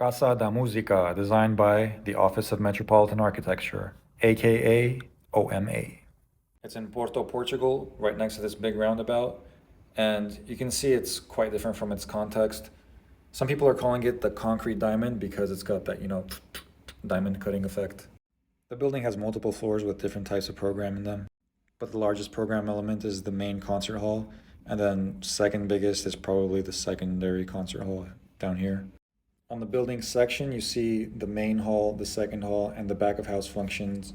Casa da Musica, designed by the Office of Metropolitan Architecture, aka OMA. It's in Porto, Portugal, right next to this big roundabout, and you can see it's quite different from its context. Some people are calling it the concrete diamond because it's got that, diamond cutting effect. The building has multiple floors with different types of program in them, but the largest program element is the main concert hall, and then second biggest is probably the secondary concert hall down here. On the building section, you see the main hall, the second hall, and the back of house functions,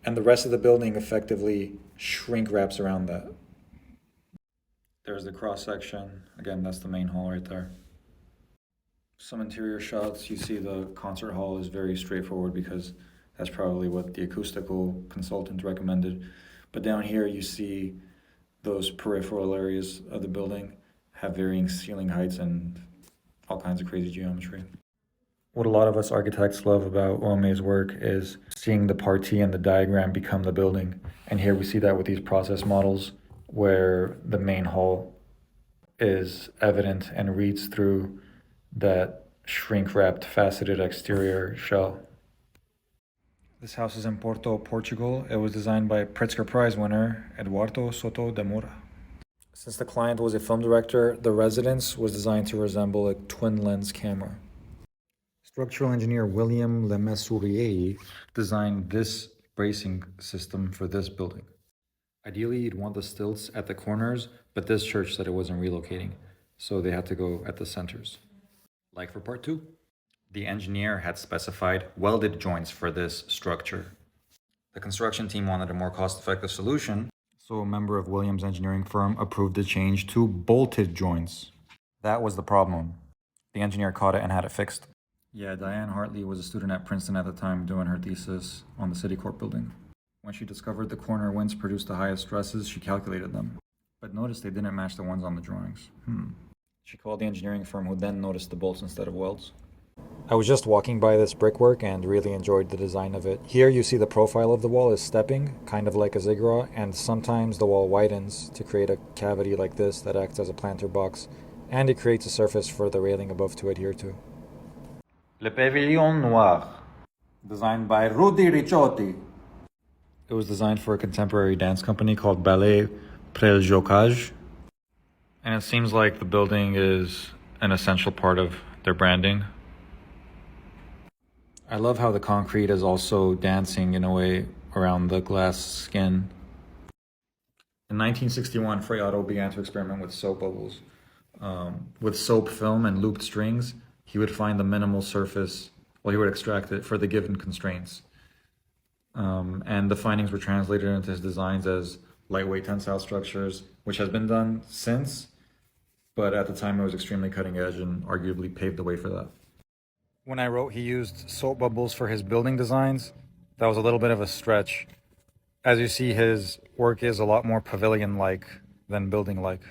and the rest of the building effectively shrink wraps around that. There's the cross section. Again, that's the main hall right there. Some interior shots, you see the concert hall is very straightforward because that's probably what the acoustical consultant recommended. But down here, you see those peripheral areas of the building have varying ceiling heights and all kinds of crazy geometry. What a lot of us architects love about OMA's work is seeing the partie and the diagram become the building. And here we see that with these process models where the main hall is evident and reads through that shrink-wrapped faceted exterior shell. This house is in Porto, Portugal. It was designed by Pritzker Prize winner Eduardo Soto de Moura. Since the client was a film director, the residence was designed to resemble a twin-lens camera. Structural engineer William Lemessurier designed this bracing system for this building. Ideally, you'd want the stilts at the corners, but this church said it wasn't relocating, so they had to go at the centers. Like for part 2. The engineer had specified welded joints for this structure. The construction team wanted a more cost-effective solution, so a member of Williams' engineering firm approved the change to bolted joints. That was the problem. The engineer caught it and had it fixed. Yeah, Diane Hartley was a student at Princeton at the time doing her thesis on the Citicorp building. When she discovered the corner winds produced the highest stresses, she calculated them. But noticed they didn't match the ones on the drawings. She called the engineering firm, who then noticed the bolts instead of welds. I was just walking by this brickwork and really enjoyed the design of it. Here you see the profile of the wall is stepping, kind of like a ziggurat, and sometimes the wall widens to create a cavity like this that acts as a planter box, and it creates a surface for the railing above to adhere to. Le Pavillon Noir, designed by Rudy Ricciotti. It was designed for a contemporary dance company called Ballet Preljocage, and it seems like the building is an essential part of their branding. I love how the concrete is also dancing in a way around the glass skin. In 1961, Frei Otto began to experiment with soap bubbles. With soap film and looped strings, he would find the minimal surface, he would extract it for the given constraints. And the findings were translated into his designs as lightweight tensile structures, which has been done since, but at the time it was extremely cutting edge and arguably paved the way for that. When I wrote he used soap bubbles for his building designs, that was a little bit of a stretch. As you see, his work is a lot more pavilion-like than building-like.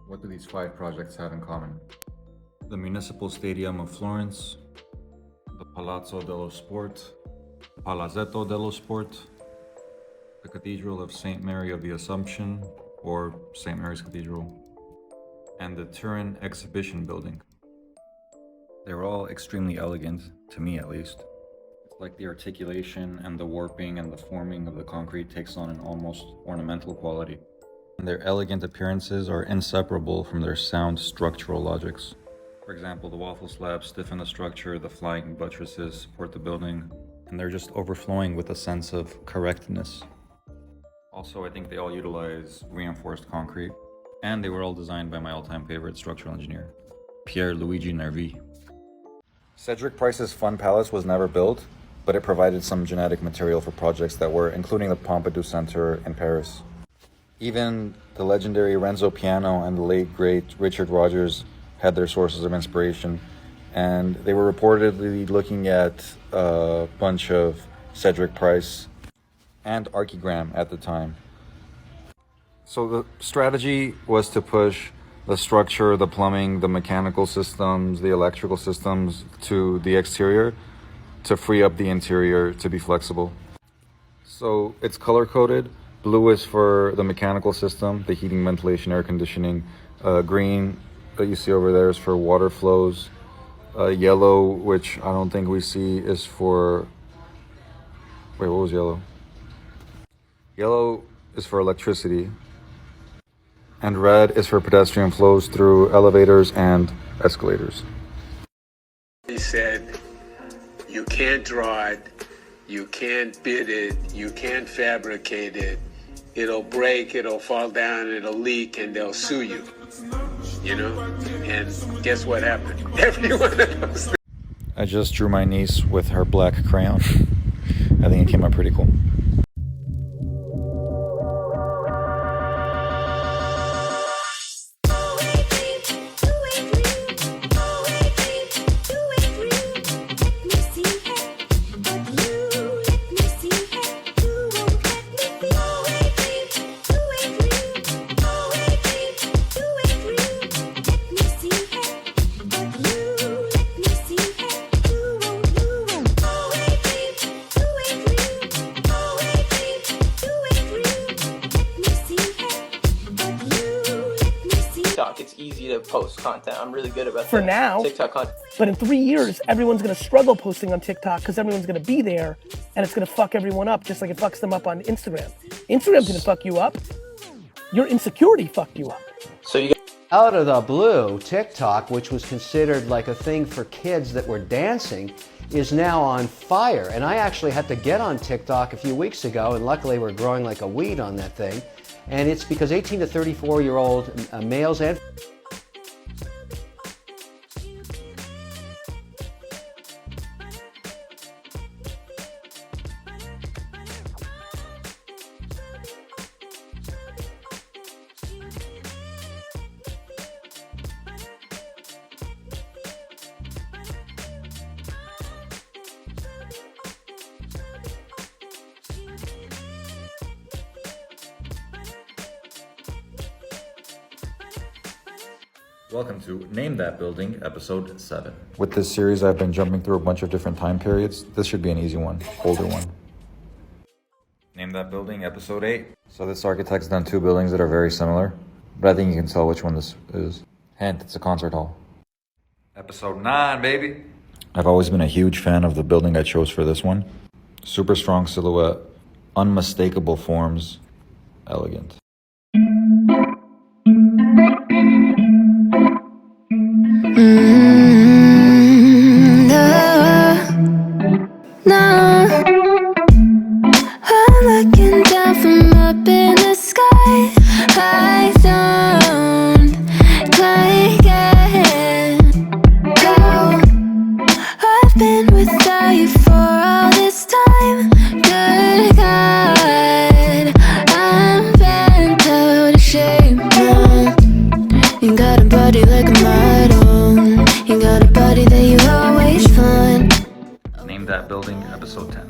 What do these 5 projects have in common? The Municipal Stadium of Florence, the Palazzo dello Sport, Palazzetto dello Sport, the Cathedral of St. Mary of the Assumption, or St. Mary's Cathedral, and the Turin Exhibition Building. They were all extremely elegant, to me at least. It's like the articulation and the warping and the forming of the concrete takes on an almost ornamental quality. And their elegant appearances are inseparable from their sound structural logics. For example, the waffle slabs stiffen the structure, the flying buttresses support the building, and they're just overflowing with a sense of correctness. Also, I think they all utilize reinforced concrete, and they were all designed by my all-time favorite structural engineer, Pierre Luigi Nervi. Cedric Price's Fun Palace was never built, but it provided some genetic material for projects that were, including the Pompidou Center in Paris. Even the legendary Renzo Piano and the late great Richard Rogers had their sources of inspiration, and they were reportedly looking at a bunch of Cedric Price and Archigram at the time. So the strategy was to push the structure, the plumbing, the mechanical systems, the electrical systems to the exterior to free up the interior to be flexible. So it's color-coded. Blue is for the mechanical system, the heating, ventilation, air conditioning. Green that you see over there is for water flows. Yellow, which I don't think we see, is for... Wait, what was yellow? Yellow is for electricity. And red is for pedestrian flows through elevators and escalators. He said, you can't draw it, you can't bid it, you can't fabricate it. It'll break, it'll fall down, it'll leak, and they'll sue you. You know? And guess what happened? Everyone else. I just drew my niece with her black crayon. I think it came out pretty cool. It's easy to post content. I'm really good about for now, TikTok content. But in 3 years, everyone's gonna struggle posting on TikTok because everyone's gonna be there, and it's gonna fuck everyone up just like it fucks them up on Instagram. Instagram didn't fuck you up. Your insecurity fucked you up. So you Out of the blue, TikTok, which was considered like a thing for kids that were dancing, is now on fire. And I actually had to get on TikTok a few weeks ago, and luckily we're growing like a weed on that thing. And it's because 18 to 34-year-old males and Welcome to Name That Building, Episode 7. With this series, I've been jumping through a bunch of different time periods. This should be an easy one, older one. Name That Building, Episode 8. So this architect's done 2 buildings that are very similar, but I think you can tell which one this is. Hint, it's a concert hall. Episode 9, baby. I've always been a huge fan of the building I chose for this one. Super strong silhouette, unmistakable forms, elegant. I'm looking down from up in the sky. I don't like it. Oh, I've been without you for all this time. Good God, I'm bent out of shape now. You got a body like a model. You got a body that you always find. Name That Building, Episode 10.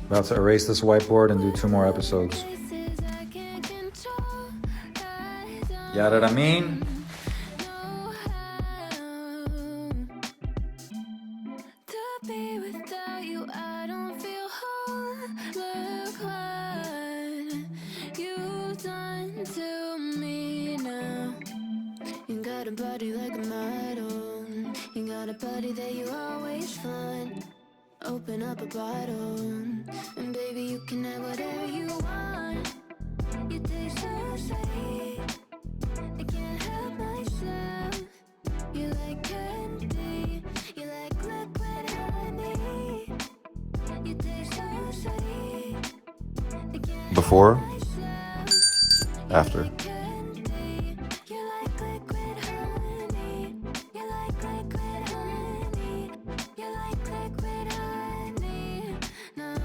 About to erase this whiteboard and do 2 more episodes. Ya know what I mean? To be without you, I don't feel whole. Look what you've done to me now. You got a body like a model. You got a body that you always find. Open up a bottle, and baby, you can have whatever you want. You taste so sweet, I can't help myself. You like candy, you like liquid honey. You taste so sweet, I can't Before, help myself. after. Candy, you like liquid honey. You like liquid honey. You like liquid honey. No,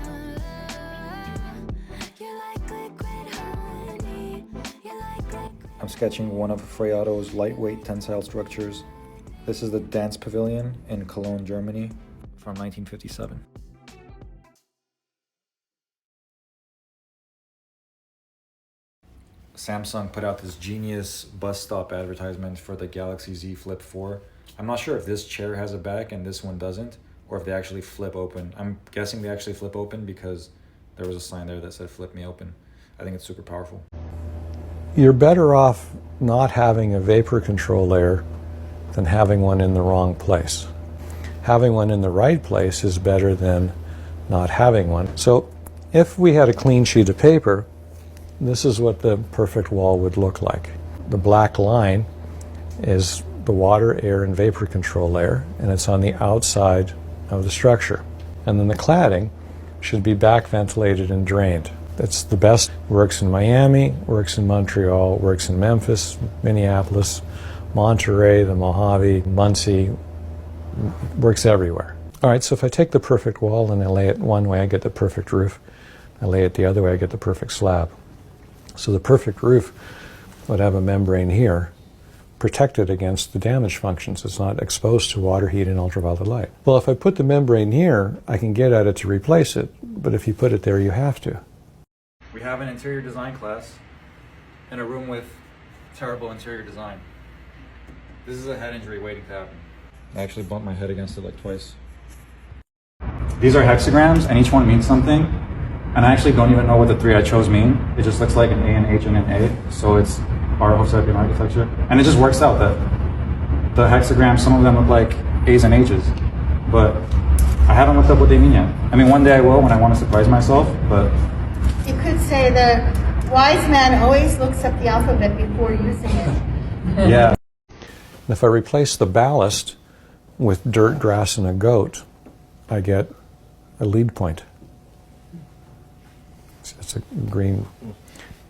you like liquid honey. You like liquid. I'm sketching one of Freyado's lightweight tensile structures. This is the Dance Pavilion in Cologne, Germany from 1957. Samsung put out this genius bus stop advertisement for the Galaxy Z Flip 4. I'm not sure if this chair has a back and this one doesn't, or if they actually flip open. I'm guessing they actually flip open because there was a sign there that said flip me open. I think it's super powerful. You're better off not having a vapor control layer than having one in the wrong place. Having one in the right place is better than not having one. So if we had a clean sheet of paper, this is what the perfect wall would look like. The black line is the water, air, and vapor control layer, and it's on the outside of the structure. And then the cladding should be back ventilated and drained. It's the best. Works in Miami, works in Montreal, works in Memphis, Minneapolis, Monterey, the Mojave, Muncie, works everywhere. All right, so if I take the perfect wall and I lay it one way, I get the perfect roof. I lay it the other way, I get the perfect slab. So the perfect roof would have a membrane here, protected against the damage functions. It's not exposed to water, heat, and ultraviolet light. Well, if I put the membrane here, I can get at it to replace it, but if you put it there, you have to. We have an interior design class in a room with terrible interior design. This is a head injury waiting to happen. I actually bumped my head against it like twice. These are hexagrams and each one means something. And I actually don't even know what the three I chose mean. It just looks like an A, an H, and an A. So it's our Hovsepyan architecture. And it just works out that the hexagrams, some of them look like A's and H's. But I haven't looked up what they mean yet. I mean, one day I will when I want to surprise myself, but... You could say the wise man always looks up the alphabet before using it. Yeah. And if I replace the ballast with dirt, grass, and a goat, I get a lead point. It's a green.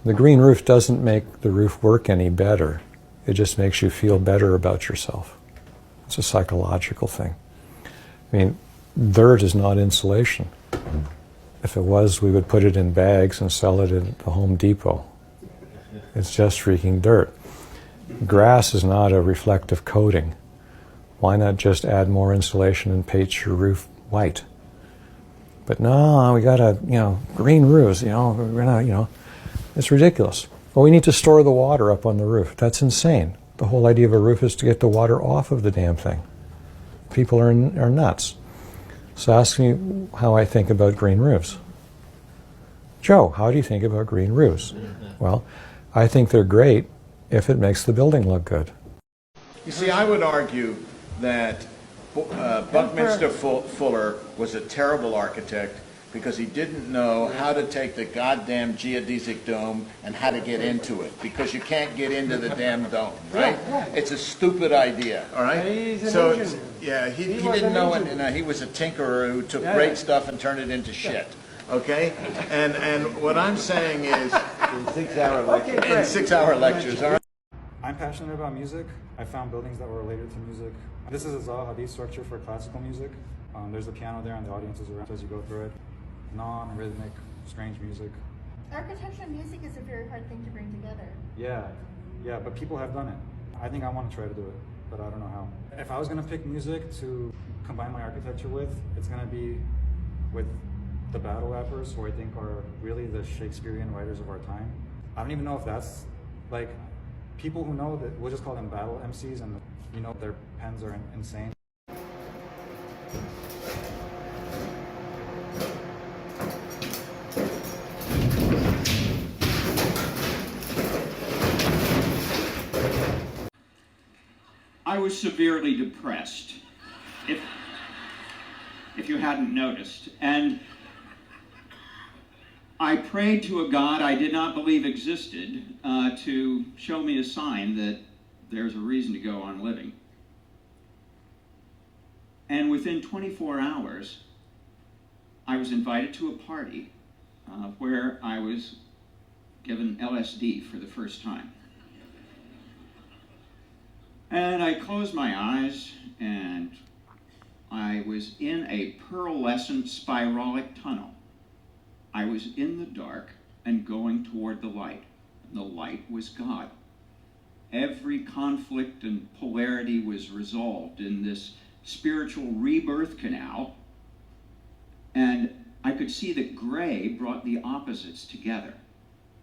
The green roof doesn't make the roof work any better. It just makes you feel better about yourself. It's a psychological thing. I mean, dirt is not insulation. If it was, we would put it in bags and sell it at the Home Depot. It's just freaking dirt. Grass is not a reflective coating. Why not just add more insulation and paint your roof white? But no, we got green roofs, we're not, it's ridiculous. Well, we need to store the water up on the roof. That's insane. The whole idea of a roof is to get the water off of the damn thing. People are nuts. So ask me how I think about green roofs. Joe, how do you think about green roofs? Well, I think they're great if it makes the building look good. You see, I would argue that Buckminster Fuller was a terrible architect because he didn't know how to take the goddamn geodesic dome and how to get into it, because you can't get into the damn dome, right? It's a stupid idea, all right? So, yeah, he didn't know it, and he was a tinkerer who took great stuff and turned it into shit, okay? And what I'm saying is... In 6-hour lectures. In 6-hour lectures, all right? I'm passionate about music. I found buildings that were related to music. This is a Zaha Hadid structure for classical music. There's a piano there and the audience is around as you go through it. Non-rhythmic, strange music. Architecture and music is a very hard thing to bring together. Yeah, but people have done it. I think I want to try to do it, but I don't know how. If I was going to pick music to combine my architecture with, it's going to be with the battle rappers, who I think are really the Shakespearean writers of our time. I don't even know if that's like People who know that, we'll just call them battle MCs, and you know their pens are insane. I was severely depressed, if you hadn't noticed, and I prayed to a God I did not believe existed to show me a sign that there's a reason to go on living. And within 24 hours, I was invited to a party where I was given LSD for the first time. And I closed my eyes, and I was in a pearlescent spiralic tunnel. I was in the dark and going toward the light. The light was God. Every conflict and polarity was resolved in this spiritual rebirth canal, and I could see that gray brought the opposites together.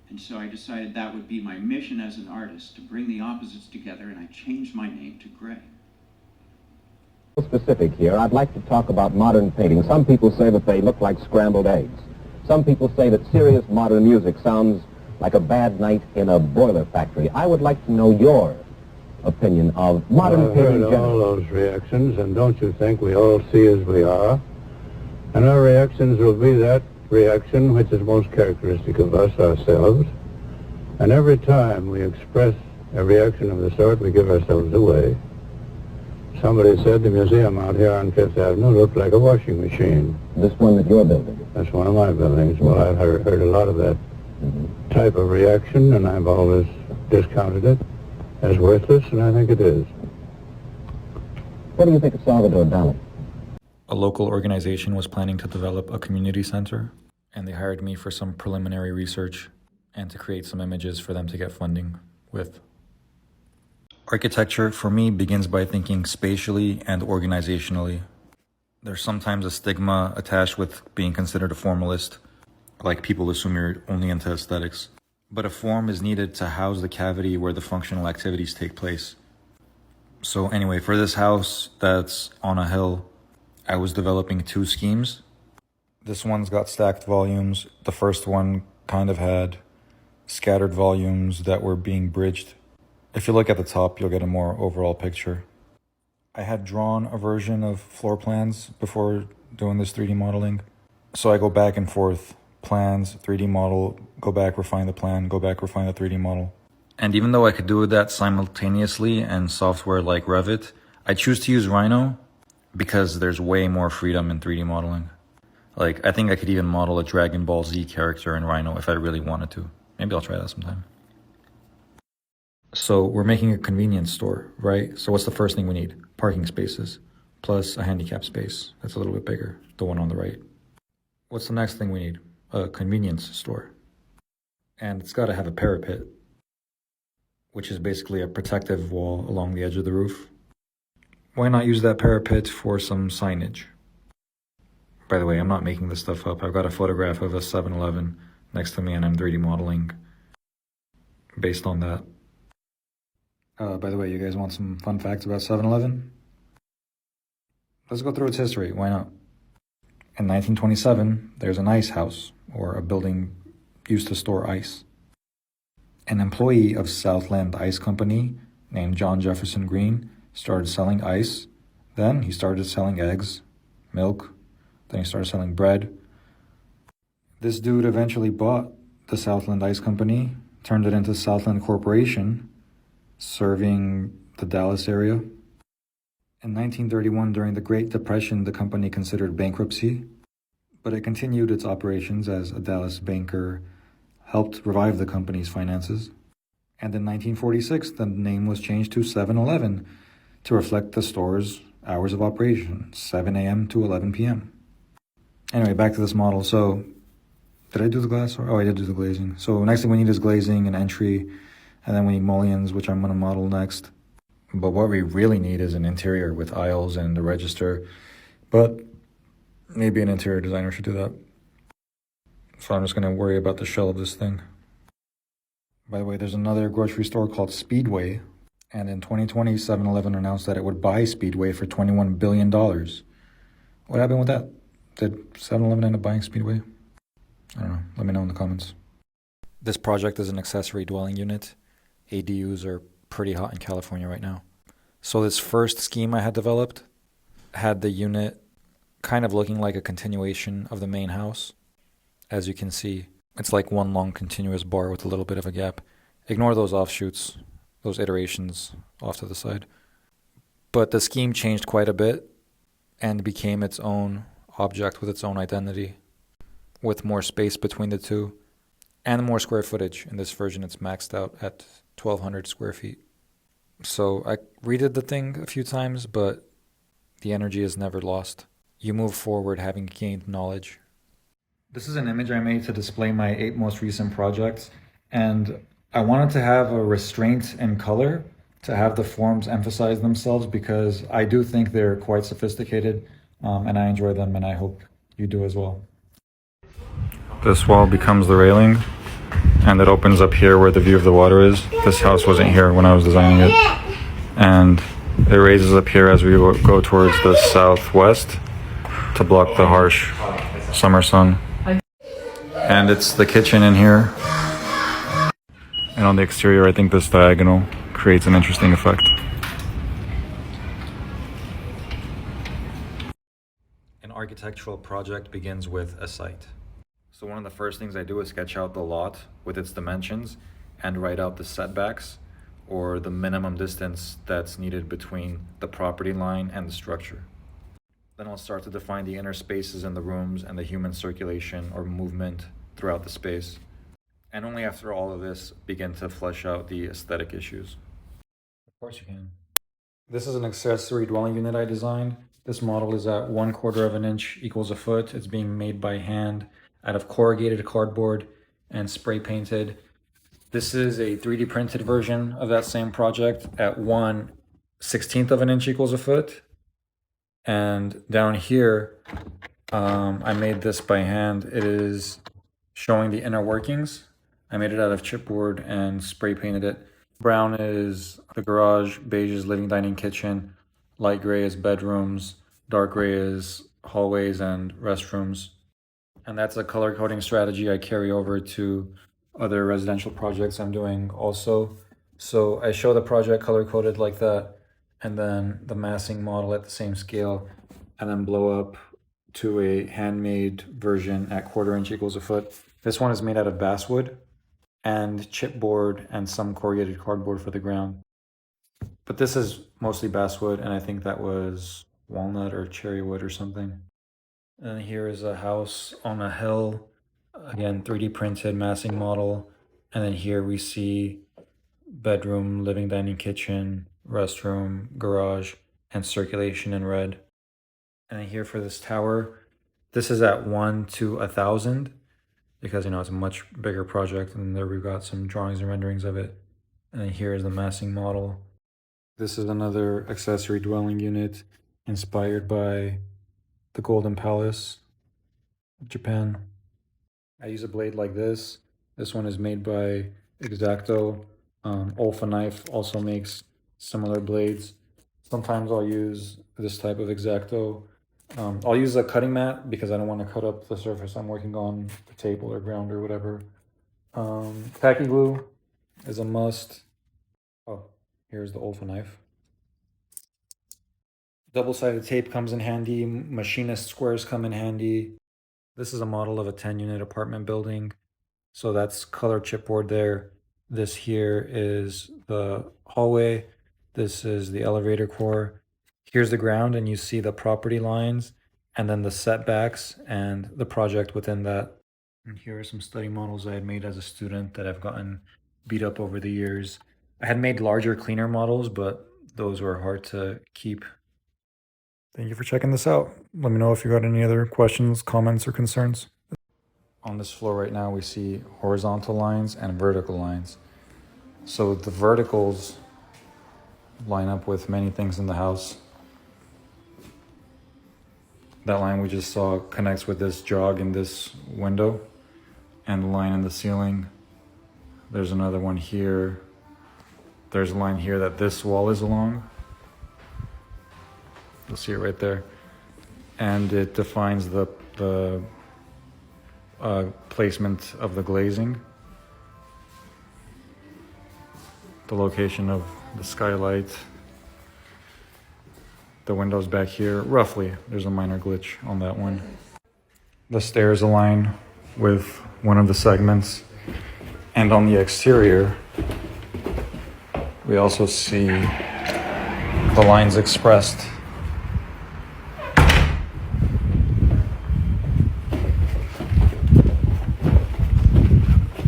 And so I decided that would be my mission as an artist, to bring the opposites together, and I changed my name to Gray. Specific here, I'd like to talk about modern painting. Some people say that they look like scrambled eggs. Some people say that serious modern music sounds like a bad night in a boiler factory. I would like to know your opinion of modern painting. I've heard all those reactions, and don't you think we all see as we are? And our reactions will be that reaction which is most characteristic of us ourselves. And every time we express a reaction of the sort, we give ourselves away. Somebody said the museum out here on Fifth Avenue looked like a washing machine. This one that you're building? That's one of my buildings. Well, I've heard a lot of that type of reaction, and I've always discounted it as worthless, and I think it is. What do you think of Salvador Dali? A local organization was planning to develop a community center, and they hired me for some preliminary research and to create some images for them to get funding with. Architecture, for me, begins by thinking spatially and organizationally. There's sometimes a stigma attached with being considered a formalist, like people assume you're only into aesthetics. But a form is needed to house the cavity where the functional activities take place. So anyway, for this house that's on a hill, I was developing two schemes. This one's got stacked volumes. The first one kind of had scattered volumes that were being bridged. If you look at the top, you'll get a more overall picture. I had drawn a version of floor plans before doing this 3D modeling. So I go back and forth, plans, 3D model, go back, refine the plan, go back, refine the 3D model. And even though I could do that simultaneously in software like Revit, I choose to use Rhino because there's way more freedom in 3D modeling. Like, I think I could even model a Dragon Ball Z character in Rhino if I really wanted to. Maybe I'll try that sometime. So we're making a convenience store, right? So what's the first thing we need? Parking spaces, plus a handicap space. That's a little bit bigger, the one on the right. What's the next thing we need? A convenience store. And it's got to have a parapet, which is basically a protective wall along the edge of the roof. Why not use that parapet for some signage? By the way, I'm not making this stuff up. I've got a photograph of a 7-Eleven next to me, and I'm 3D modeling based on that. By the way, you guys want some fun facts about 7-Eleven? Let's go through its history. Why not? In 1927, there's an ice house, or a building used to store ice. An employee of Southland Ice Company named John Jefferson Green started selling ice. Then he started selling eggs, milk. Then he started selling bread. This dude eventually bought the Southland Ice Company, turned it into Southland Corporation, serving the Dallas area. In 1931, during the Great Depression, the company considered bankruptcy, but it continued its operations as a Dallas banker helped revive the company's finances. And in 1946, the name was changed to 7-Eleven to reflect the store's hours of operation, 7 a.m. to 11 p.m. Anyway, back to this model. So, did I do the glass? Oh, I did do the glazing. So next thing we need is glazing and entry, and then we need mullions, which I'm going to model next. But what we really need is an interior with aisles and a register. But maybe an interior designer should do that. So I'm just going to worry about the shell of this thing. By the way, there's another grocery store called Speedway, and in 2020, 7-Eleven announced that it would buy Speedway for $21 billion. What happened with that? Did 7-Eleven end up buying Speedway? I don't know. Let me know in the comments. This project is an accessory dwelling unit. ADUs are pretty hot in California right now. So this first scheme I had developed had the unit kind of looking like a continuation of the main house. As you can see, it's like one long continuous bar with a little bit of a gap. Ignore those offshoots, those iterations off to the side. But the scheme changed quite a bit and became its own object with its own identity, with more space between the two and more square footage. In this version, it's maxed out at 1,200 square feet. So I redid the thing a few times, but the energy is never lost. You move forward having gained knowledge. This is an image I made to display my 8 most recent projects, and I wanted to have a restraint in color, to have the forms emphasize themselves, because I do think they're quite sophisticated, and I enjoy them, and I hope you do as well. This wall becomes the railing, and it opens up here where the view of the water is. This house wasn't here when I was designing it. And it raises up here as we go towards the southwest to block the harsh summer sun. And it's the kitchen in here. And on the exterior, I think this diagonal creates an interesting effect. An architectural project begins with a site. So one of the first things I do is sketch out the lot with its dimensions and write out the setbacks, or the minimum distance that's needed between the property line and the structure. Then I'll start to define the inner spaces in the rooms and the human circulation or movement throughout the space. And only after all of this begin to flesh out the aesthetic issues. Of course you can. This is an accessory dwelling unit I designed. This model is at 1/4 of an inch equals a foot. It's being made by hand out of corrugated cardboard and spray painted. This is a 3D printed version of that same project at 1/16 of an inch equals a foot. And down here, I made this by hand. It is showing the inner workings. I made it out of chipboard and spray painted it. Brown is the garage, beige is living, dining, kitchen, light gray is bedrooms, dark gray is hallways and restrooms. And that's a color coding strategy I carry over to other residential projects I'm doing also. So I show the project color coded like that, and then the massing model at the same scale, and then blow up to a handmade version at 1/4 inch equals a foot. This one is made out of basswood and chipboard and some corrugated cardboard for the ground. But this is mostly basswood, and I think that was walnut or cherry wood or something. And here is a house on a hill, again 3D printed massing model. And then here we see bedroom, living, dining, kitchen, restroom, garage, and circulation in red. And then here for this tower, this is at 1/1000, because it's a much bigger project. And there we've got some drawings and renderings of it. And then here is the massing model. This is another accessory dwelling unit inspired by the Golden Palace of Japan. I use a blade like this. This one is made by X-Acto. Olfa Knife also makes similar blades. Sometimes I'll use this type of X-Acto. I'll use a cutting mat because I don't want to cut up the surface I'm working on, the table or ground or whatever. Tacky glue is a must. Oh, here's the Olfa Knife. Double-sided tape comes in handy. Machinist squares come in handy. This is a model of a 10-unit apartment building. So that's color chipboard there. This here is the hallway. This is the elevator core. Here's the ground, and you see the property lines and then the setbacks and the project within that. And here are some study models I had made as a student that I've gotten beat up over the years. I had made larger, cleaner models, but those were hard to keep. Thank you for checking this out. Let me know if you got any other questions, comments, or concerns. On this floor right now, we see horizontal lines and vertical lines. So the verticals line up with many things in the house. That line we just saw connects with this jog in this window, and the line in the ceiling There's another one here. There's a line here that this wall is along. You'll see it right there. And it defines the placement of the glazing. The location of the skylight. The windows back here, roughly. There's a minor glitch on that one. The stairs align with one of the segments. And on the exterior, we also see the lines expressed.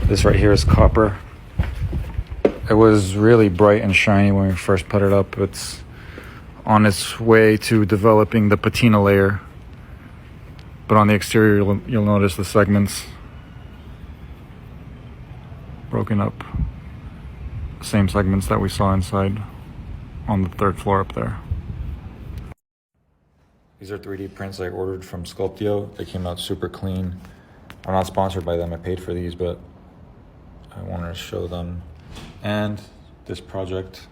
This right here is copper. It was really bright and shiny when we first put it up. It's on its way to developing the patina layer. But on the exterior, you'll notice the segments broken up. Same segments that we saw inside on the third floor up there. These are 3D prints I ordered from Sculptio. They came out super clean. I'm not sponsored by them. I paid for these, but I wanted to show them. And this project,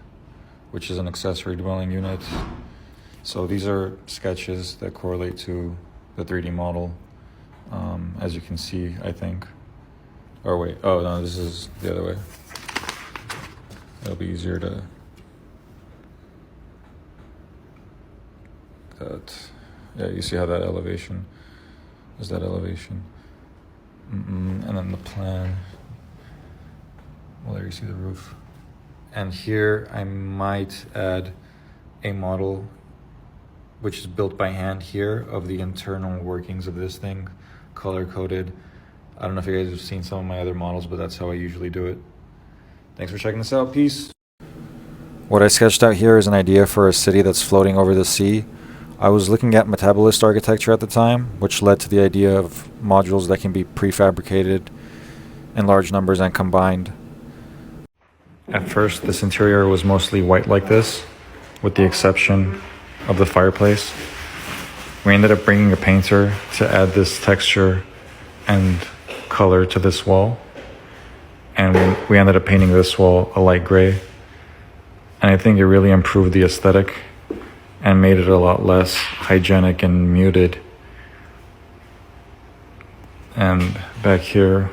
which is an accessory dwelling unit. So these are sketches that correlate to the 3D model, as you can see, I think. Or wait, oh no, this is the other way. It'll be easier to... Yeah, you see how that elevation is that elevation. And then the plan. Well, there you see the roof. And here I might add a model which is built by hand here of the internal workings of this thing, color-coded. I don't know if you guys have seen some of my other models, but that's how I usually do it. Thanks for checking this out. Peace. What I sketched out here is an idea for a city that's floating over the sea. I was looking at metabolist architecture at the time, which led to the idea of modules that can be prefabricated in large numbers and combined. At first, this interior was mostly white like this, with the exception of the fireplace. We ended up bringing a painter to add this texture and color to this wall. And we ended up painting this wall a light gray. And I think it really improved the aesthetic and made it a lot less hygienic and muted. And back here,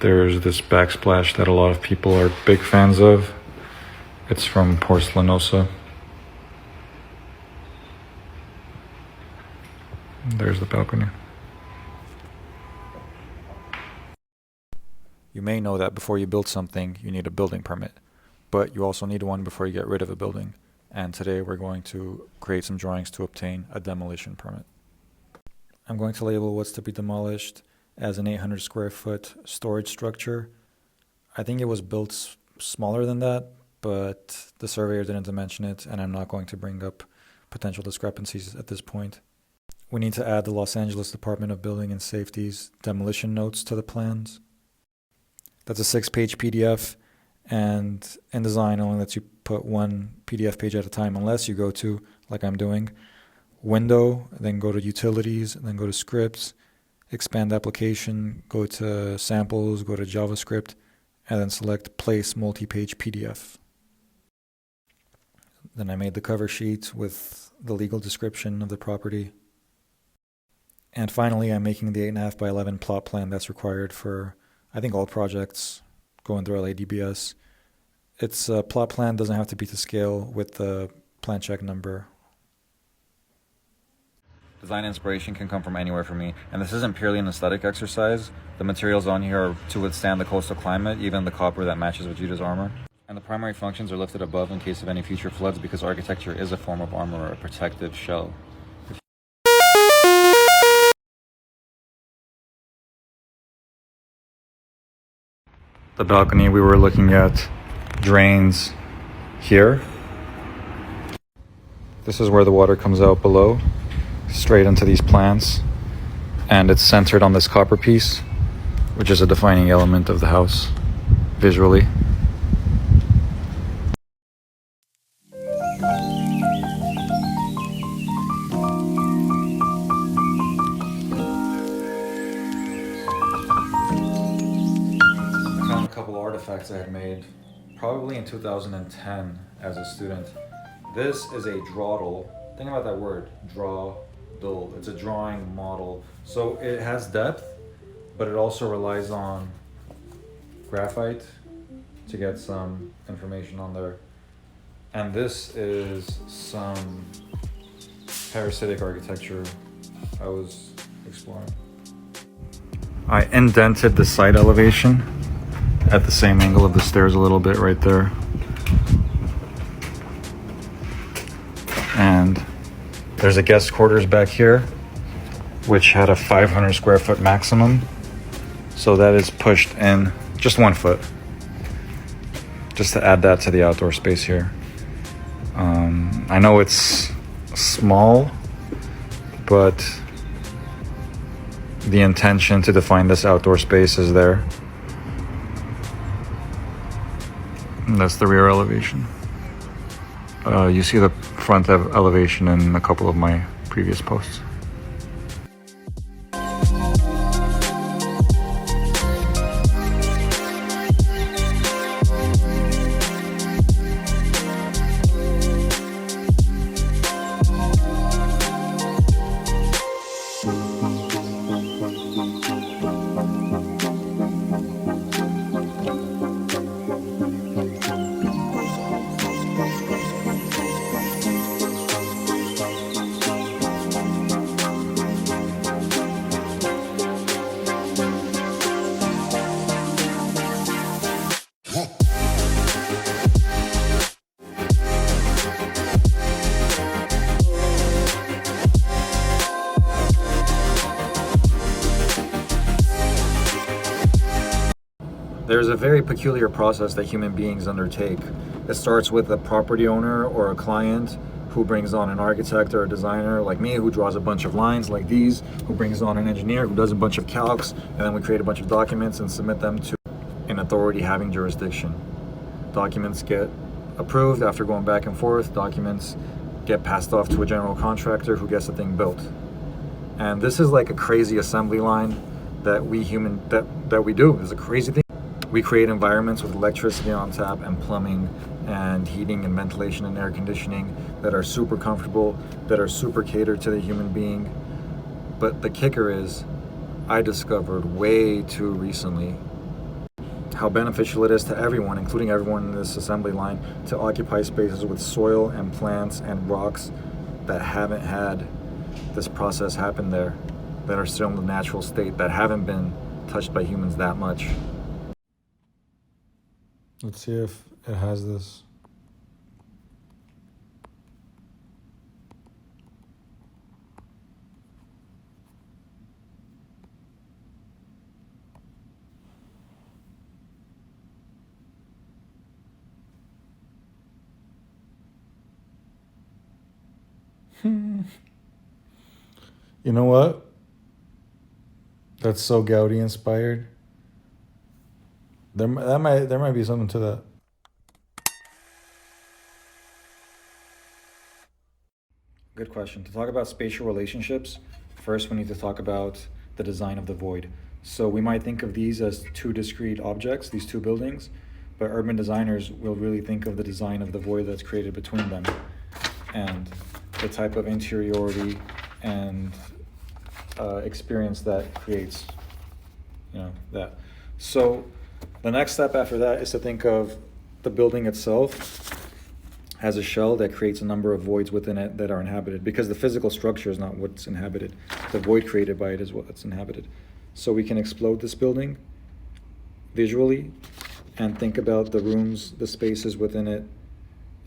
there's this backsplash that a lot of people are big fans of. It's from Porcelanosa. There's the balcony. You may know that before you build something, you need a building permit, but you also need one before you get rid of a building. And today we're going to create some drawings to obtain a demolition permit. I'm going to label what's to be demolished as an 800 square foot storage structure. I think it was built smaller than that, but the surveyor didn't mention it, and I'm not going to bring up potential discrepancies at this point. We need to add the Los Angeles Department of Building and Safety's demolition notes to the plans. That's a 6-page PDF, and InDesign only lets you put one PDF page at a time unless you go to, like I'm doing, Window, then go to Utilities, then go to Scripts, expand application, go to Samples, go to JavaScript, and then select Place Multi-Page PDF. Then I made the cover sheet with the legal description of the property. And finally, I'm making the 8.5 by 11 plot plan that's required for, I think, all projects going through LADBS. Its plot plan doesn't have to be to scale with the plan check number. Design inspiration can come from anywhere for me, and this isn't purely an aesthetic exercise. The materials on here are to withstand the coastal climate, even the copper that matches Vegeta's armor. And the primary functions are lifted above in case of any future floods because architecture is a form of armor or a protective shell. The balcony, we were looking at drains here. This is where the water comes out below, straight into these plants, and it's centered on this copper piece, which is a defining element of the house visually. artifacts I had made probably in 2010 as a student. This is a drawdle. Think about that word, drawdle. It's a drawing model. So it has depth, but it also relies on graphite to get some information on there. And this is some parasitic architecture I was exploring. I indented the side elevation at the same angle of the stairs a little bit right there. And there's a guest quarters back here, which had a 500 square foot maximum. So that is pushed in just 1 foot, just to add that to the outdoor space here. I know it's small, but the intention to define this outdoor space is there. And that's the rear elevation. You see the front elevation in a couple of my previous posts. There's a very peculiar process that human beings undertake. It starts with a property owner or a client who brings on an architect or a designer like me, who draws a bunch of lines like these, who brings on an engineer who does a bunch of calcs, and then we create a bunch of documents and submit them to an authority having jurisdiction. Documents get approved after going back and forth. Documents get passed off to a general contractor who gets the thing built. And this is like a crazy assembly line that we do. It's a crazy thing. We create environments with electricity on tap and plumbing and heating and ventilation and air conditioning that are super comfortable, that are super catered to the human being. But the kicker is, I discovered way too recently how beneficial it is to everyone, including everyone in this assembly line, to occupy spaces with soil and plants and rocks that haven't had this process happen there, that are still in the natural state, that haven't been touched by humans that much. Let's see if it has this. You know what? That's so Gaudi inspired. There might be something to that. Good question. To talk about spatial relationships, first we need to talk about the design of the void. So we might think of these as two discrete objects, these two buildings, but urban designers will really think of the design of the void that's created between them and the type of interiority and experience that creates, that. So the next step after that is to think of the building itself as a shell that creates a number of voids within it that are inhabited, because the physical structure is not what's inhabited. The void created by it is what's inhabited. So we can explode this building visually and think about the rooms, the spaces within it,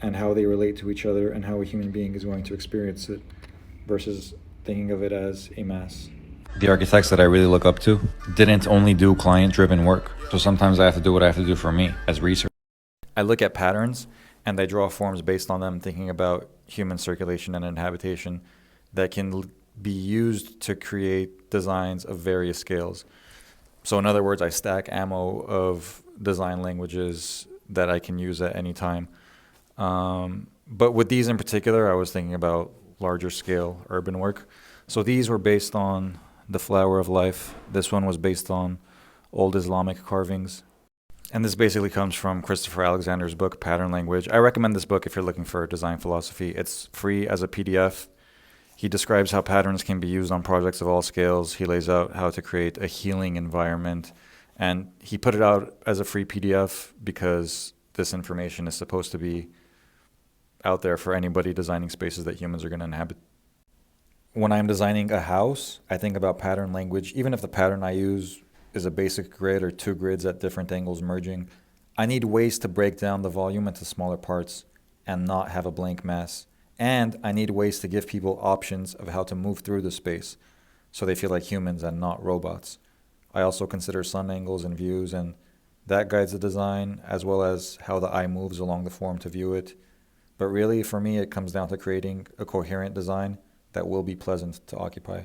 and how they relate to each other and how a human being is going to experience it versus thinking of it as a mass. The architects that I really look up to didn't only do client-driven work. So sometimes I have to do what I have to do for me as research. I look at patterns and I draw forms based on them, thinking about human circulation and inhabitation that can be used to create designs of various scales. So in other words, I stack ammo of design languages that I can use at any time. But with these in particular, I was thinking about larger scale urban work. So these were based on the flower of life. This one was based on old Islamic carvings. And this basically comes from Christopher Alexander's book, Pattern Language. I recommend this book if you're looking for design philosophy. It's free as a PDF. He describes how patterns can be used on projects of all scales. He lays out how to create a healing environment. And he put it out as a free PDF because this information is supposed to be out there for anybody designing spaces that humans are going to inhabit. When I'm designing a house, I think about pattern language. Even if the pattern I use is a basic grid or two grids at different angles merging, I need ways to break down the volume into smaller parts and not have a blank mass. And I need ways to give people options of how to move through the space so they feel like humans and not robots. I also consider sun angles and views, and that guides the design as well as how the eye moves along the form to view it. But really, for me, it comes down to creating a coherent design that will be pleasant to occupy.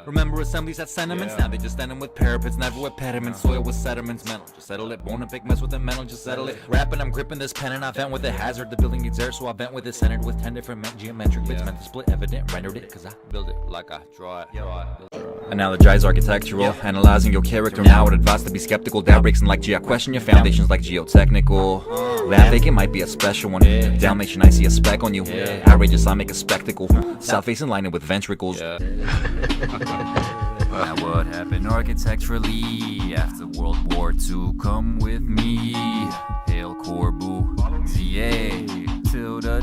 Remember assemblies had sentiments, now they just stand with parapets, never with pediments, soil with sediments, mental, just settle it, bone and pick, mess with the mental, just settle it, rapping, I'm gripping this pen and I vent with a hazard, the building needs air, so I vent with it, centered with 10 different geometric bits, meant to split, evident, rendered it, cause I build it like I draw it, Analogize architectural, analyzing your character, now I would advise to be skeptical, doubt breaks and like G, I question your foundations like geotechnical, laugh vacant might be a special one, Dalmatian I see a speck on you, outrageous I make a spectacle, south facing lining with ventricles, Now what happened architecturally after World War II? Come with me, hail Corbu, ZA, till the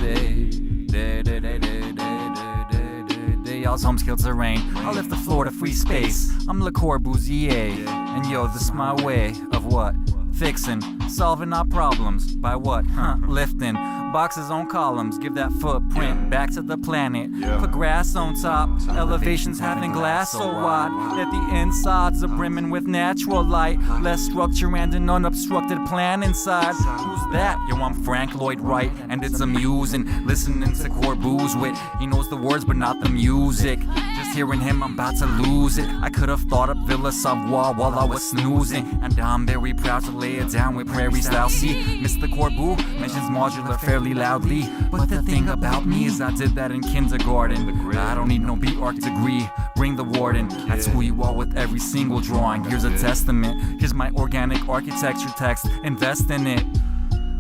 day, y'all's home skill terrain. I lift the floor to free space. I'm Le Corbusier, and yo, this my way of what? Fixing, solving our problems by what? Lifting boxes on columns, give that footprint back to the planet. Put grass on top, elevations having glass so wide that the insides are brimming with natural light. Less structure and an unobstructed plan inside. Who's that? Yo, I'm Frank Lloyd Wright, and it's amusing listening to Corbu's wit. He knows the words but not the music. Just hearing him, I'm about to lose it. I could have thought up Villa Savoie while I was snoozing, and I'm very proud to lay it down with Prairie style. See, Mr. Corbu mentions modular fairly loudly, but the thing about me is I did that in kindergarten. I don't need no B.Arch degree, bring the warden. I school you all with every single drawing. Here's a testament, here's my organic architecture text, invest in it.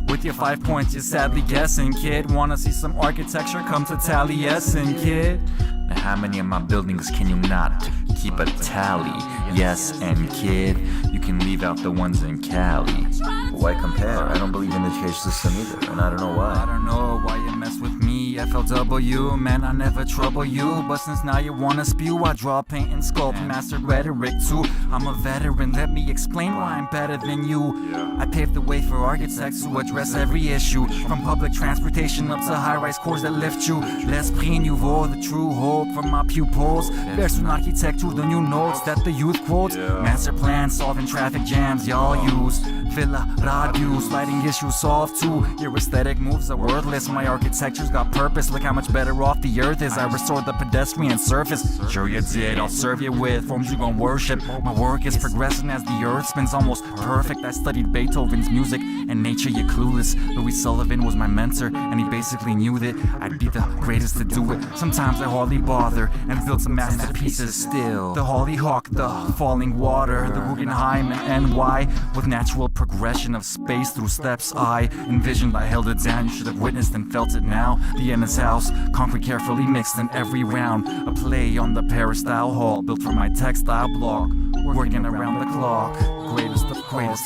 With your 5 points, you're sadly guessing, kid. Wanna see some architecture? Come to Taliesin, kid. Now how many of my buildings can you not keep a tally? Yes, and kid, you can leave out the ones in Cali. But why compare? I don't believe in the education system either, and I don't know why. I don't know why you mess with me, FLW. Man, I never trouble you, but since now you wanna spew, I draw, paint, and sculpt, mastered rhetoric too. I'm a veteran, let me explain why I'm better than you. I paved the way for architects who address every issue, from public transportation up to high-rise cores that lift you. L'esprit nouveau, the true hope from my pupils. There's an architecture, the new notes that the youth quotes. Master plan, solving traffic jams, y'all use. Villa, radius, lighting issues solved too. Your aesthetic moves are worthless, my architecture's got purpose. Look how much better off the earth is. I restored the pedestrian surface. Sure you did, I'll serve you with forms you gon' worship. My work is progressing as the earth spins almost perfect. I studied Beethoven's music and nature, you're clueless. Louis Sullivan was my mentor, and he basically knew that I'd be the greatest to do it. Sometimes I hardly bother and build some masterpieces still. The Hollyhock, the falling water, the Guggenheim and NY, with natural progression of space through steps I envisioned. I held it down, you should have witnessed and felt it now. The Ennis house, concrete carefully mixed in every round. A play on the Peristyle Hall, built for my textile blog, working around the clock. Greatest of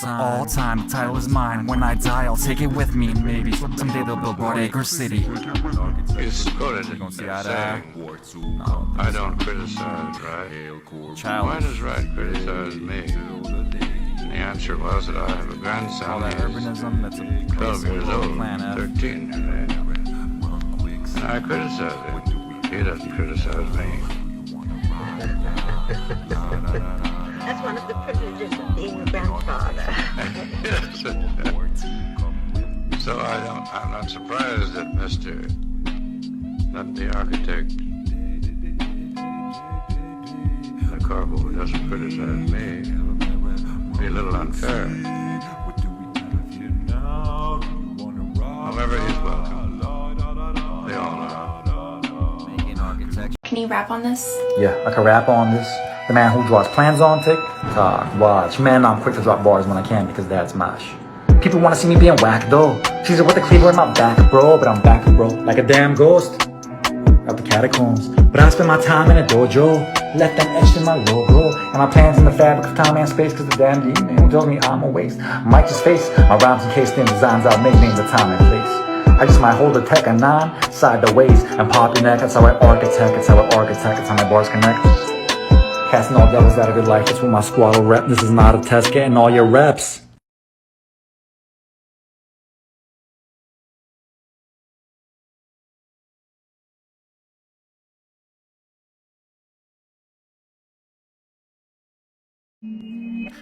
all time, the title is mine. When I die, I'll take it with me. Maybe someday they'll build Broadacre City. It's good. I don't criticize, right? Why does right criticize me? And the answer was that I have a grandson. He's 12 years old, 13 today. And I criticize him. He doesn't criticize me. That's one of the privileges of being a grandfather. Yes. So I'm not surprised that the architect, the Corbu, doesn't criticize me. It'd be a little unfair. However, he's welcome. They all are. Can you rap on this? Yeah, I can rap on this. The man who draws plans on TikTok. Watch. Man, I'm quick to drop bars when I can because that's my shit. People wanna see me being whack though. She's with the cleaver in my back, bro. But I'm back, bro, like a damn ghost out the catacombs. But I spend my time in a dojo, left them etched in my logo. And my plans in the fabric of time and space, cause the damn demon tells me I'm a waste. Might just face my rhymes encased in designs I'll make names of time and place. I just might hold a tech a 9 sideways and pop your neck. That's how I architect, it's how I architect, it's how my bars connect. Casting all devils out of your life, that's what my squad will rep. This is not a test, getting all your reps.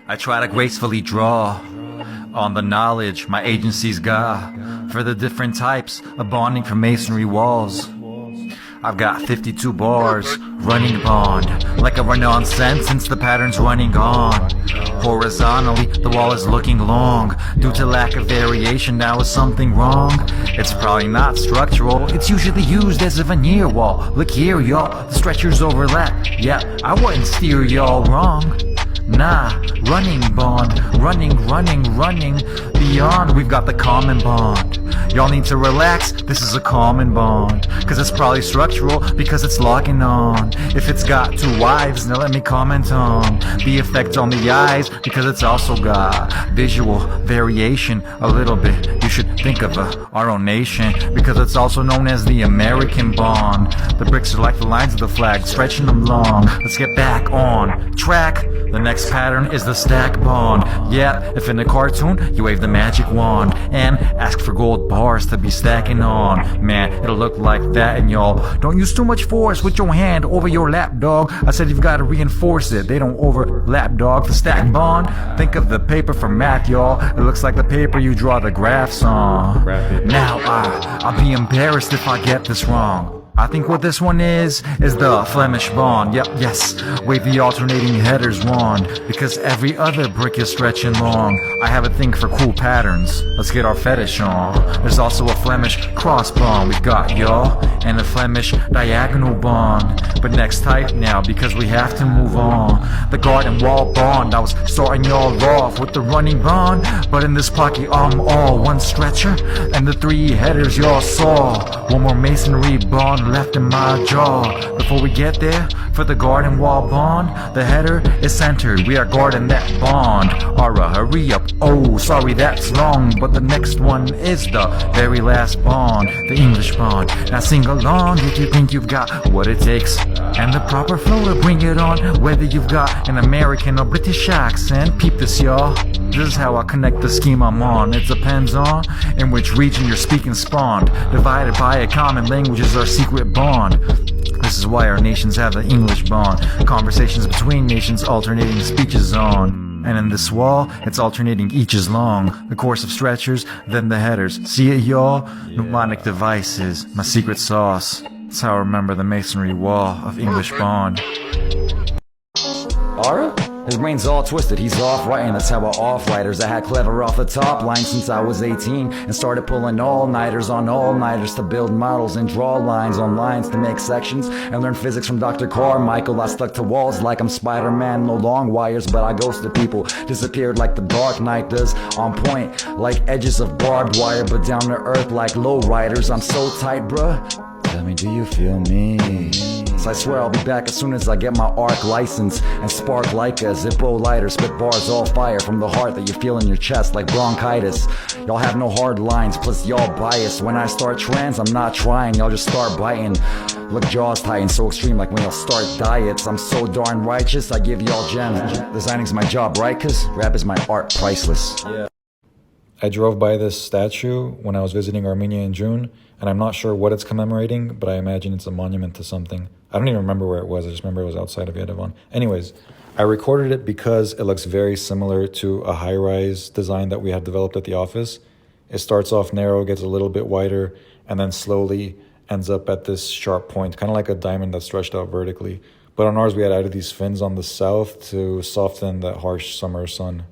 I try to gracefully draw on the knowledge my agency's got for the different types of bonding from masonry walls. I've got 52 bars, running bond, like a run-on sentence, the pattern's running on. Horizontally, the wall is looking long. Due to lack of variation, now is something wrong? It's probably not structural, it's usually used as a veneer wall. Look here, y'all, the stretchers overlap. Yeah, I wouldn't steer y'all wrong. Nah, running bond, running beyond, we've got the common bond. Y'all need to relax, this is a common bond. Cause it's probably structural, because it's locking on. If it's got 2 wives, now let me comment on the effect on the eyes, because it's also got visual variation a little bit. You should think of our own nation, because it's also known as the American bond. The bricks are like the lines of the flag, stretching them long. Let's get back on track. The next pattern is the stack bond. Yeah, if in a cartoon you wave the magic wand and ask for gold bars to be stacking on, man, it'll look like that. And y'all, don't use too much force with your hand over your lap, dog. I said you've got to reinforce it, they don't overlap, dog. The stack bond, think of the paper for math, y'all. It looks like the paper you draw the graphs on. Now I'll be embarrassed if I get this wrong. I think what this one is the Flemish bond. Yep, yes, wave the alternating headers wand, because every other brick is stretching long. I have a thing for cool patterns, let's get our fetish on. There's also a Flemish cross bond we've got, y'all, and a Flemish diagonal bond. But next type now, because we have to move on. The garden wall bond, I was starting y'all off with the running bond, but in this pocket I'm all one stretcher, and the 3 headers y'all saw. One more masonry bond left in my jaw. Before we get there, for the garden wall bond, the header is centered, we are guarding that bond. Alright, hurry up, oh sorry that's long, but the next one is the very last bond, the English bond. Now sing along if you think you've got what it takes, and the proper flow to bring it on, whether you've got an American or British accent. Peep this, y'all, this is how I connect the scheme I'm on. It depends on in which region you're speaking spawned. Divided by a common language is our secret bond. This is why our nations have the English bond. Conversations between nations, alternating speeches on. And in this wall, it's alternating each as long. The course of stretchers, then the headers. See it, y'all? Mnemonic devices, my secret sauce. That's how I remember the masonry wall of English bond. Ara? His brain's all twisted, he's off writing, that's how I off-writers. I had clever off the top line since I was 18, and started pulling all-nighters on all-nighters to build models and draw lines on lines to make sections, and learn physics from Dr. Carmichael. I stuck to walls like I'm Spider-Man, no long wires, but I ghosted people, disappeared like the Dark Knight does, on point like edges of barbed wire, but down to earth like low riders. I'm so tight, bruh, tell me, do you feel me? So I swear I'll be back as soon as I get my ARC license and spark like a Zippo lighter, spit bars all fire from the heart that you feel in your chest like bronchitis. Y'all have no hard lines, plus y'all biased. When I start trans, I'm not trying, y'all just start biting. Look, jaws tighten so extreme like when y'all start diets. I'm so darn righteous, I give y'all gems. Designing's my job, right? Cause rap is my art, priceless. Yeah. I drove by this statue when I was visiting Armenia in June, and I'm not sure what it's commemorating, but I imagine it's a monument to something. I don't even remember where it was, I just remember it was outside of Yerevan. Anyways, I recorded it because it looks very similar to a high-rise design that we have developed at the office. It starts off narrow, gets a little bit wider, and then slowly ends up at this sharp point, kind of like a diamond that's stretched out vertically. But on ours, we had added these fins on the south to soften that harsh summer sun.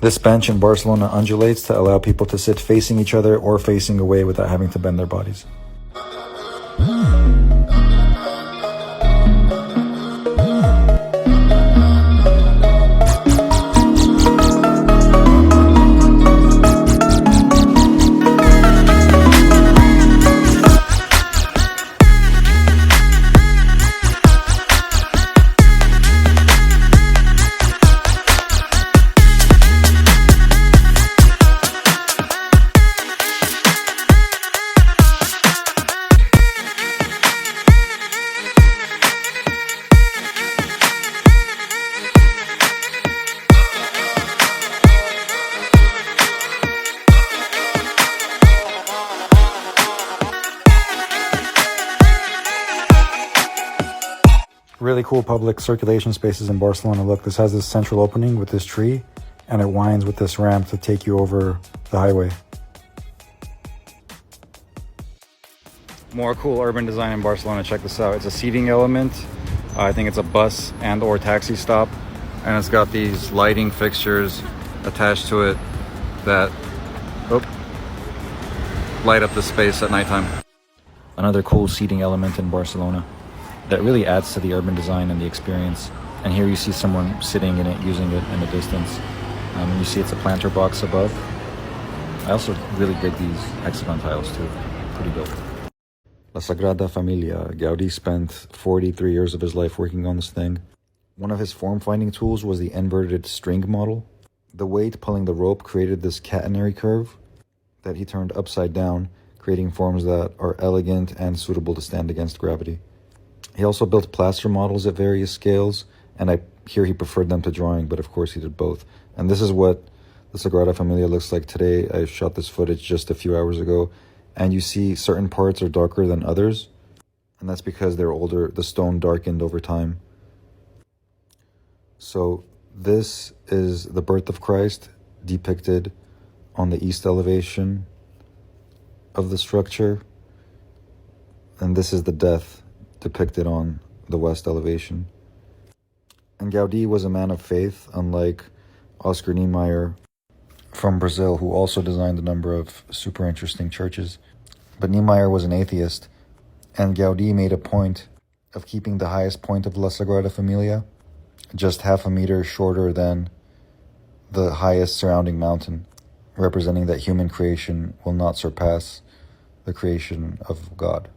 This bench in Barcelona undulates to allow people to sit facing each other or facing away without having to bend their bodies. Really cool public circulation spaces in Barcelona. Look, this has this central opening with this tree, and it winds with this ramp to take you over the highway. More cool urban design in Barcelona. Check this out. It's a seating element. I think it's a bus and or taxi stop, and it's got these lighting fixtures attached to it that light up the space at nighttime. Another cool seating element in Barcelona that really adds to the urban design and the experience. And here you see someone sitting in it, using it in the distance. You see it's a planter box above. I also really dig these hexagon tiles too. Pretty dope. La Sagrada Familia. Gaudí spent 43 years of his life working on this thing. One of his form-finding tools was the inverted string model. The weight pulling the rope created this catenary curve that he turned upside down, creating forms that are elegant and suitable to stand against gravity. He also built plaster models at various scales, and I hear he preferred them to drawing, but of course he did both. And this is what the Sagrada Familia looks like today. I shot this footage just a few hours ago, and you see certain parts are darker than others, and that's because they're older. The stone darkened over time. So this is the birth of Christ depicted on the east elevation of the structure, and this is the death depicted on the west elevation. And Gaudí was a man of faith, unlike Oscar Niemeyer from Brazil, who also designed a number of super interesting churches. But Niemeyer was an atheist, and Gaudí made a point of keeping the highest point of La Sagrada Familia just half a meter shorter than the highest surrounding mountain, representing that human creation will not surpass the creation of God.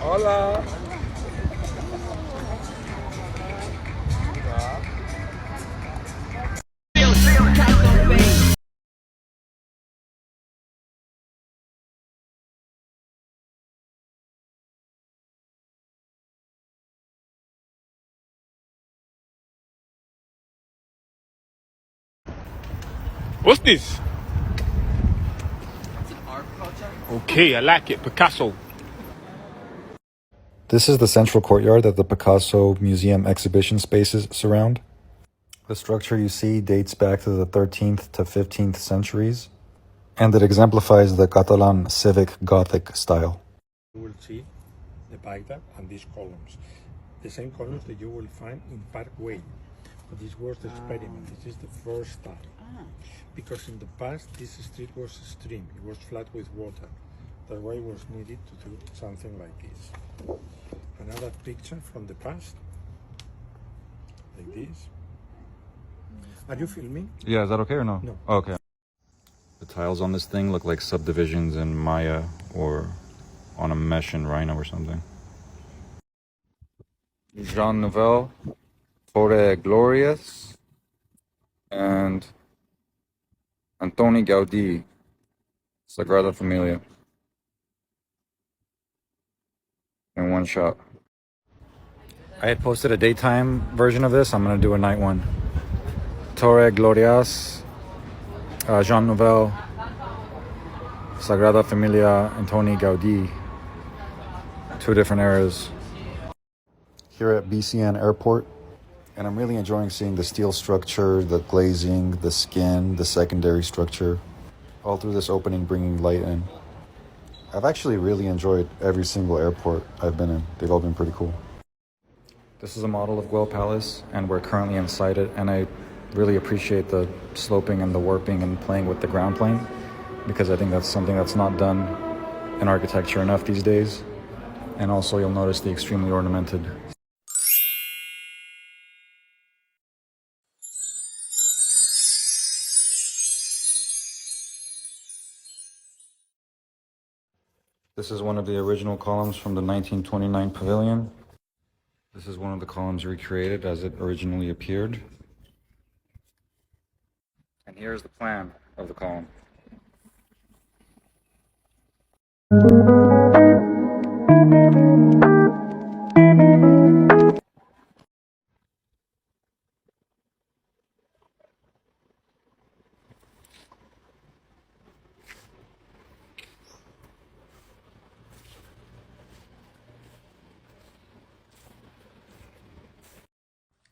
Hola. What's this? It's an art project. Okay, I like it. Picasso. This is the central courtyard that the Picasso Museum exhibition spaces surround. The structure you see dates back to the 13th to 15th centuries, and it exemplifies the Catalan civic Gothic style. You will see the Beatz and these columns. The same columns that you will find in Parkway. But this was the experiment. This is the first time. Because in the past, this street was a stream. It was flat with water. That's why it was needed to do something like this. Another picture from the past, like this. Are you filming? Yeah, is that okay or no? No. Oh, okay. The tiles on this thing look like subdivisions in Maya or on a mesh in Rhino or something. Jean Nouvel, Torre Glorious, and Antoni Gaudí, Sagrada Familia. In one shot. I had posted a daytime version of this. I'm going to do a night one. Torre Glorias, Jean Nouvel, Sagrada Familia, Antoni Gaudí. 2 different eras. Here at BCN Airport, And I'm really enjoying seeing the steel structure, the glazing, the skin, the secondary structure, all through this opening bringing light in. I've actually really enjoyed every single airport I've been in. They've all been pretty cool. This is a model of Guel Palace, and we're currently inside it, and I really appreciate the sloping and the warping and playing with the ground plane, because I think that's something that's not done in architecture enough these days. And also you'll notice the extremely ornamented. This is one of the original columns from the 1929 pavilion. This is one of the columns recreated as it originally appeared. And here's the plan of the column.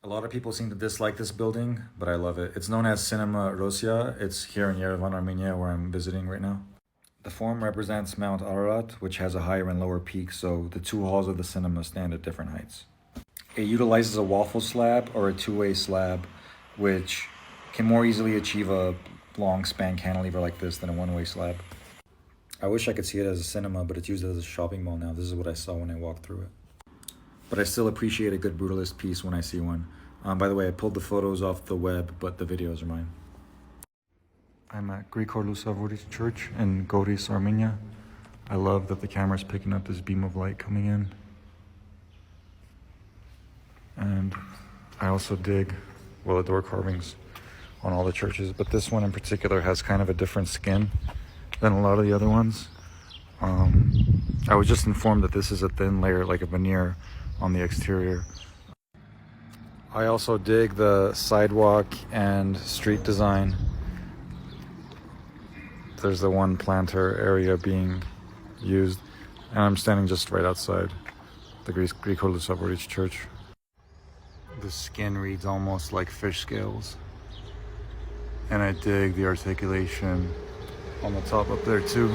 A lot of people seem to dislike this building, but I love it. It's known as Cinema Rosia. It's here in Yerevan, Armenia, where I'm visiting right now. The form represents Mount Ararat, which has a higher and lower peak, so the two halls of the cinema stand at different heights. It utilizes a waffle slab or a two-way slab, which can more easily achieve a long span cantilever like this than a one-way slab. I wish I could see it as a cinema, but it's used as a shopping mall now. This is what I saw when I walked through it. But I still appreciate a good brutalist piece when I see one. By the way, I pulled the photos off the web, but the videos are mine. I'm at Grigor Lusavuric Church in Goris, Armenia. I love that the camera's picking up this beam of light coming in. And I also dig, well, the door carvings on all the churches, but this one in particular has kind of a different skin than a lot of the other ones. I was just informed that this is a thin layer, like a veneer on the exterior. I also dig the sidewalk and street design. There's the one planter area being used, and I'm standing just right outside the Grigor Lusavuric Church. The skin reads almost like fish scales, and I dig the articulation on the top up there too.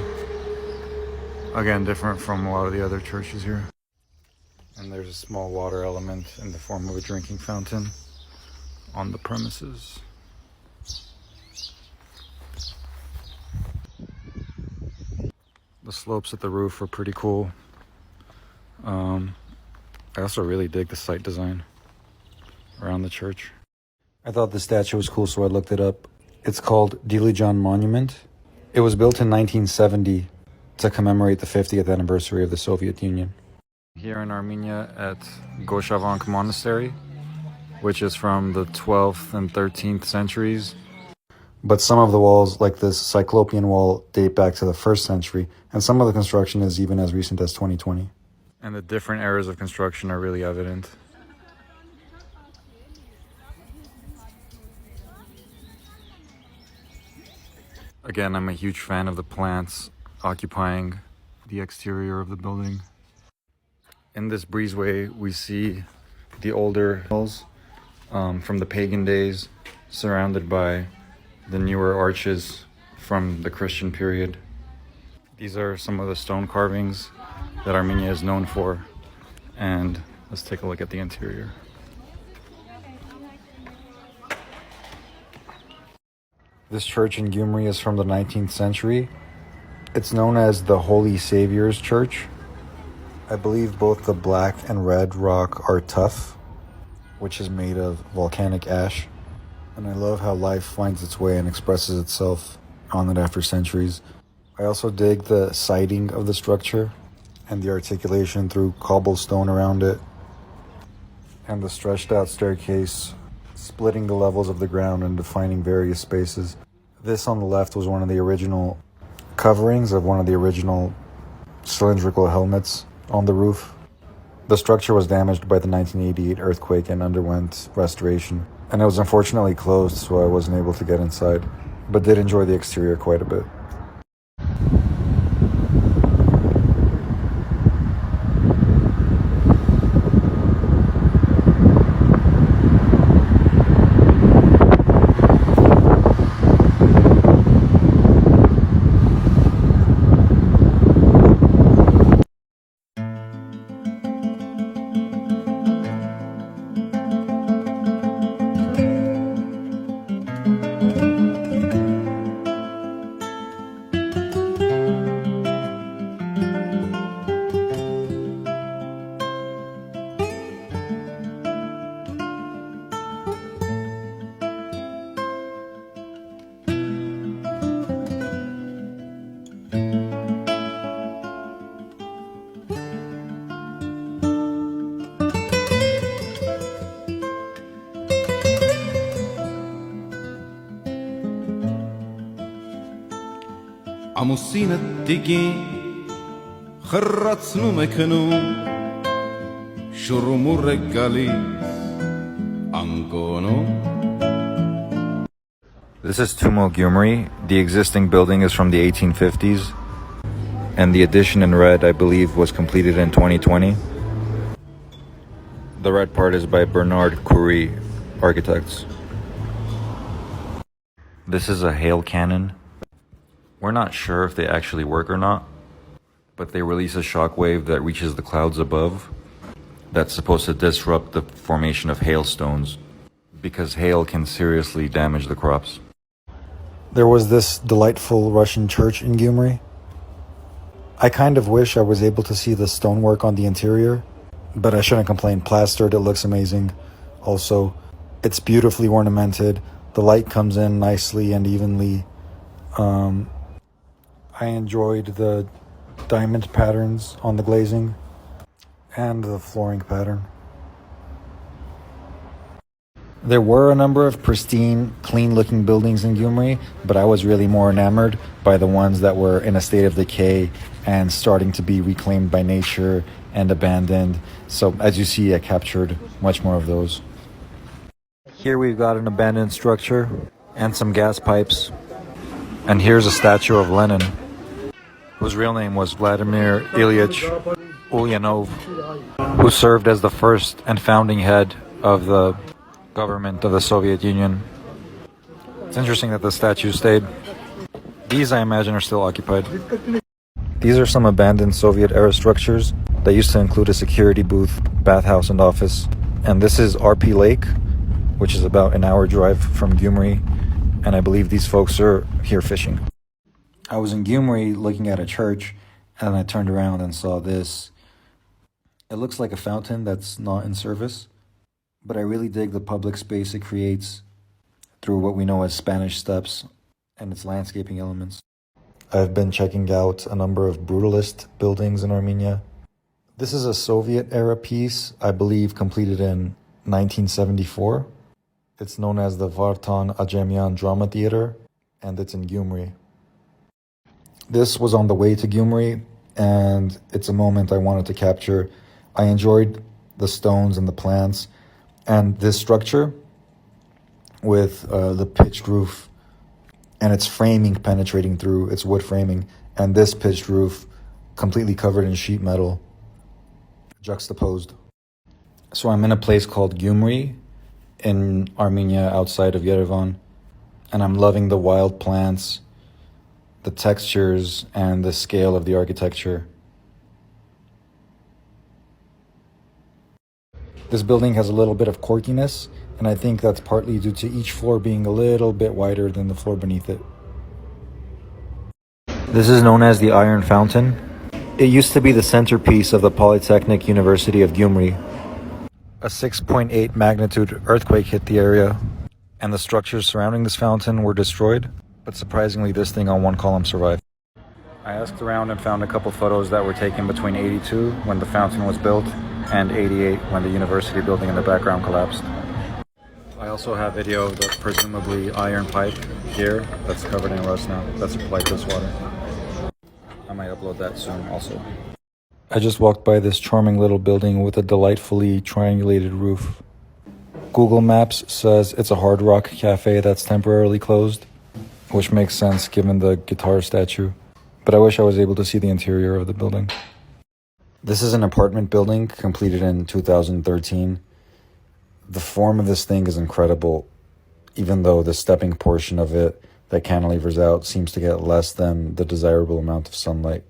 Again, different from a lot of the other churches here. And there's a small water element in the form of a drinking fountain on the premises. The slopes at the roof are pretty cool. I also really dig the site design around the church. I thought the statue was cool, so I looked it up. It's called Dilijan Monument. It was built in 1970 to commemorate the 50th anniversary of the Soviet Union. Here in Armenia at Goshavank Monastery, which is from the 12th and 13th centuries. But some of the walls, like this Cyclopean wall, date back to the 1st century, and some of the construction is even as recent as 2020. And the different eras of construction are really evident. Again, I'm a huge fan of the plants occupying the exterior of the building. In this breezeway, we see the older hills from the pagan days, surrounded by the newer arches from the Christian period. These are some of the stone carvings that Armenia is known for, and let's take a look at the interior. This church in Gyumri is from the 19th century. It's known as the Holy Savior's Church. I believe both the black and red rock are tuff, which is made of volcanic ash. And I love how life finds its way and expresses itself on it after centuries. I also dig the siding of the structure and the articulation through cobblestone around it, and the stretched out staircase splitting the levels of the ground and defining various spaces. This on the left was one of the original coverings of one of the original cylindrical helmets on the roof. The structure was damaged by the 1988 earthquake and underwent restoration, and it was unfortunately closed, so I wasn't able to get inside, but did enjoy the exterior quite a bit. Ամուսինըտիկի խրացնում է քնում շուրումուռ է գալիս անկոնում. This is Tumo Gyumri. The existing building is from the 1850s, and the addition in red, I believe, was completed in 2020. The red part is by Bernard Curie Architects. This is a hail cannon. We're not sure if they actually work or not, but they release a shockwave that reaches the clouds above that's supposed to disrupt the formation of hailstones, because hail can seriously damage the crops. There was this delightful Russian church in Gyumri. I kind of wish I was able to see the stonework on the interior, but I shouldn't complain. Plastered, it looks amazing. Also, it's beautifully ornamented. The light comes in nicely and evenly. I enjoyed the diamond patterns on the glazing and the flooring pattern. There were a number of pristine, clean-looking buildings in Gyumri, but I was really more enamored by the ones that were in a state of decay and starting to be reclaimed by nature and abandoned. So as you see, I captured much more of those. Here we've got an abandoned structure and some gas pipes. And here's a statue of Lenin, whose real name was Vladimir Ilyich Ulyanov, who served as the first and founding head of the government of the Soviet Union. It's interesting that the statue stayed. These, I imagine, are still occupied. These are some abandoned Soviet-era structures that used to include a security booth, bathhouse, and office. And this is RP Lake, which is about an hour drive from Gyumri, and I believe these folks are here fishing. I was in Gyumri looking at a church, and then I turned around and saw this. It looks like a fountain that's not in service, but I really dig the public space it creates through what we know as Spanish steps and its landscaping elements. I've been checking out a number of brutalist buildings in Armenia. This is a Soviet-era piece, I believe completed in 1974. It's known as the Vartan Ajemian Drama Theater, and it's in Gyumri. This was on the way to Gyumri, and it's a moment I wanted to capture. I enjoyed the stones and the plants, and this structure with the pitched roof and its framing penetrating through its wood framing, and this pitched roof completely covered in sheet metal, juxtaposed. So I'm in a place called Gyumri in Armenia outside of Yerevan, and I'm loving the wild plants, the textures, and the scale of the architecture. This building has a little bit of quirkiness, and I think that's partly due to each floor being a little bit wider than the floor beneath it. This is known as the Iron Fountain. It used to be the centerpiece of the Polytechnic University of Gyumri. A 6.8 magnitude earthquake hit the area, and the structures surrounding this fountain were destroyed, but surprisingly this thing on one column survived. I asked around and found a couple photos that were taken between 82, when the fountain was built, and 88, when the university building in the background collapsed. I also have video of the presumably iron pipe here that's covered in rust now that supplied this water. I might upload that soon also. I just walked by this charming little building with a delightfully triangulated roof. Google Maps says it's a Hard Rock cafe that's temporarily closed, which makes sense given the guitar statue, but I wish I was able to see the interior of the building. This is an apartment building completed in 2013. The form of this thing is incredible, even though the stepping portion of it that cantilevers out seems to get less than the desirable amount of sunlight.